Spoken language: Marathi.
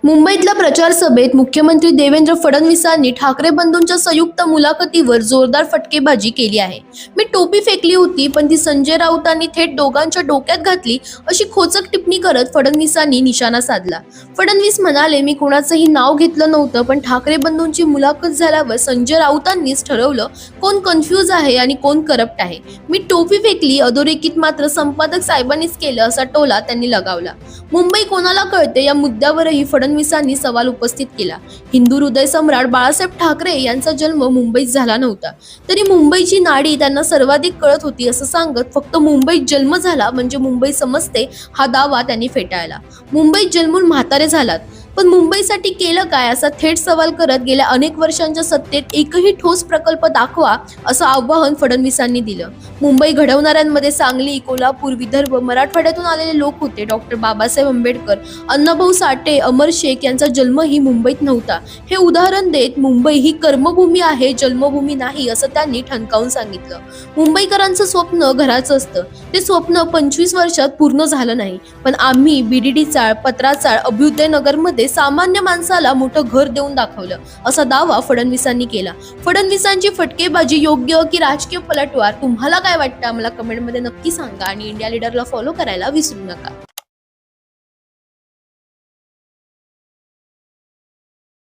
मुंबईतल्या प्रचार सभेत मुख्यमंत्री देवेंद्र फडणवीसांनी ठाकरे बंधूंच्या संयुक्त मुलाखतीवर जोरदार फटकेबाजी केली आहे। मी टोपी फेकली होती पण ती संजय राऊतांनी थेट दोघांच्या डोक्यात घातली अशी खोचक टिप्पणी करत फडणवीसांनी निशाणा साधला। फडणवीस म्हणाले, मी कोणाचंही नाव घेतलं नव्हतं, पण ठाकरे बंधूंची मुलाखत झाल्यावर संजय राऊतांनीच ठरवलं कोण कन्फ्यूज आहे आणि कोण करप्ट आहे। मी टोपी फेकली, अधोरेखित मात्र संपादक साहेबांनीच केलं असा टोला त्यांनी लगावला। मुंबई कोणाला कळते या मुद्द्यावरही फडणवीसांनी सवाल उपस्थित केला। हिंदू हृदय सम्राट बाळासाहेब ठाकरे यांचा जन्म मुंबईत झाला नव्हता, तरी मुंबईची नाडी त्यांना सर्वाधिक कळत होती असं सांगत फक्त मुंबईत जन्म झाला म्हणजे मुंबई समजते हा दावा त्यांनी फेटाळला। मुंबईत जन्मून म्हातारे झालात पण मुंबईसाठी केलं काय असा थेट सवाल करत गेल्या अनेक वर्षांच्या सत्तेत एकही ठोस प्रकल्प दाखवा असं आवाहन फडणवीसांनी दिलं। मुंबई घडवणाऱ्यांमध्ये सांगली, कोल्हापूर, विदर्भ, मराठवाड्यातून आलेले लोक होते। डॉक्टर बाबासाहेब आंबेडकर, अण्णाभाऊ साठे, अमर शेख यांचा जन्मही मुंबईत नव्हता हे उदाहरण देत मुंबई ही कर्मभूमी आहे, जन्मभूमी नाही असं त्यांनी ठणकावून सांगितलं। मुंबईकरांचं स्वप्न घराचं असतं, ते स्वप्न 25 वर्षात पूर्ण झालं नाही, पण आम्ही बीडीडी चाळ, पत्राचाळ, अभ्युदयनगरमध्ये सामान्य माणसाला मोठं घर देऊन दाखवलं असा दावा फडणवीसांनी केला। फडणवीसांची फटकेबाजी योग्य की राजकीय पलटवार, तुम्हाला काय वाटतं आम्हाला कमेंटमध्ये नक्की सांगा आणि इंडिया लीडरला फॉलो करायला विसरू नका।